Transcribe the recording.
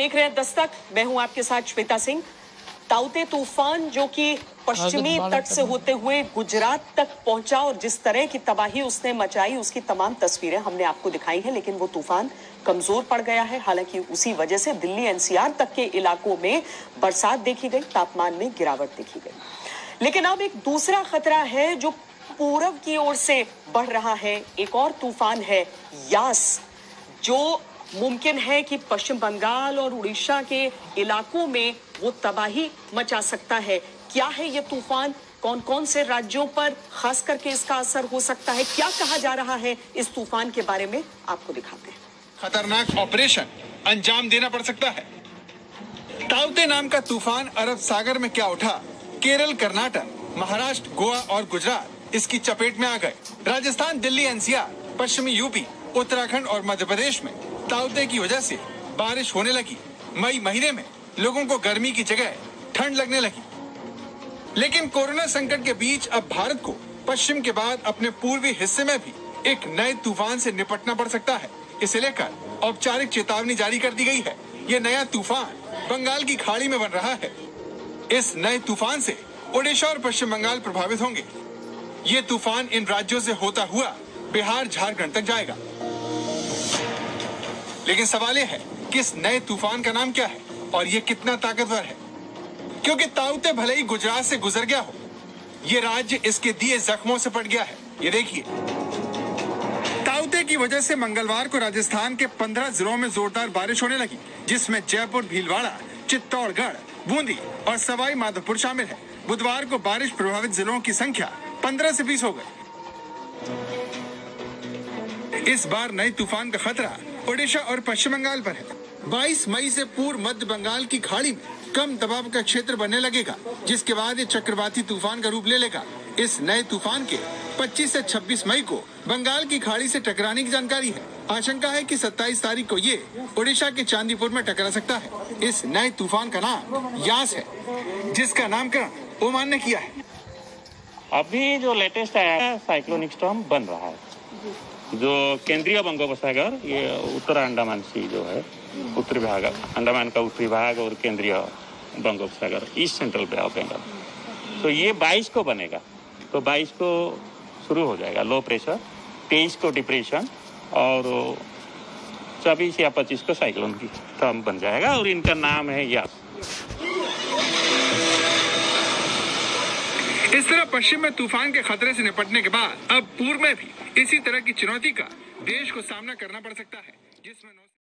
देख रहे हैं दस्तक, मैं हूं आपके साथ श्वेता सिंह। ताउते तूफान जो कि पश्चिमी तट से होते हुए गुजरात तक पहुंचा और जिस तरह की तबाही उसने मचाई उसकी तमाम तस्वीरें हमने आपको दिखाई हैं, लेकिन वो तूफान कमजोर पड़ गया है। हालांकि उसी वजह से दिल्ली एनसीआर तक के इलाकों में बरसात देखी गई, तापमान में गिरावट देखी गई। लेकिन अब एक दूसरा खतरा है जो पूरब की ओर से बढ़ रहा है। एक और तूफान है यास, जो मुमकिन है कि पश्चिम बंगाल और उड़ीसा के इलाकों में वो तबाही मचा सकता है। क्या है ये तूफान, कौन कौन से राज्यों पर खास करके इसका असर हो सकता है, क्या कहा जा रहा है इस तूफान के बारे में आपको दिखाते हैं। खतरनाक ऑपरेशन अंजाम देना पड़ सकता है। ताउते नाम का तूफान अरब सागर में क्या उठा, केरल, कर्नाटक, महाराष्ट्र, गोवा और गुजरात इसकी चपेट में आ गए। राजस्थान, दिल्ली एनसीआर, पश्चिमी यूपी, उत्तराखंड और मध्य प्रदेश में ताउते की वजह से बारिश होने लगी। मई महीने में लोगों को गर्मी की जगह ठंड लगने लगी। लेकिन कोरोना संकट के बीच अब भारत को पश्चिम के बाद अपने पूर्वी हिस्से में भी एक नए तूफान से निपटना पड़ सकता है। इसे लेकर औपचारिक चेतावनी जारी कर दी गई है। ये नया तूफान बंगाल की खाड़ी में बन रहा है। इस नए तूफान से ओडिशा और पश्चिम बंगाल प्रभावित होंगे। ये तूफान इन राज्यों से होता हुआ बिहार, झारखंड तक जाएगा। लेकिन सवाल यह है कि इस नए तूफान का नाम क्या है और ये कितना ताकतवर है। क्योंकि ताउते भले ही गुजरात से गुजर गया हो, ये राज्य इसके दिए जख्मों से पट गया है। ये देखिए, ताउते की वजह से मंगलवार को राजस्थान के 15 जिलों में जोरदार बारिश होने लगी, जिसमें जयपुर, भीलवाड़ा, चित्तौड़गढ़, बूंदी और सवाई माधोपुर शामिल है। बुधवार को बारिश प्रभावित जिलों की संख्या 15 से 20 हो गई। इस बार नए तूफान का खतरा ओडिशा और पश्चिम बंगाल पर है। 22 मई से पूर्व मध्य बंगाल की खाड़ी में कम दबाव का क्षेत्र बनने लगेगा, जिसके बाद ये चक्रवाती तूफान का रूप ले लेगा। इस नए तूफान के 25 से 26 मई को बंगाल की खाड़ी से टकराने की जानकारी है। आशंका है कि 27 तारीख को ये ओडिशा के चांदीपुर में टकरा सकता है। इस नए तूफान का नाम यास है, जिसका नामकरण ओमान ने किया है। अभी जो लेटेस्ट आया है साइक्लोनिक स्टॉर्म बन रहा है, जो केंद्रीय बंगोपसागर, ये उत्तर अंडमान सी जो है, उत्तरी भाग अंडमान का उत्तरी भाग और केंद्रीय बंगोपसागर, east central bay of Bengal, तो ये 22 को बनेगा। तो 22 को शुरू हो जाएगा लो प्रेशर, 23 को डिप्रेशन और 24 या 25 को साइक्लोन की टर्म बन जाएगा और इनका नाम है यास। इस तरह पश्चिम में तूफान के खतरे से निपटने के बाद अब पूर्व में भी इसी तरह की चुनौती का देश को सामना करना पड़ सकता है, जिसमें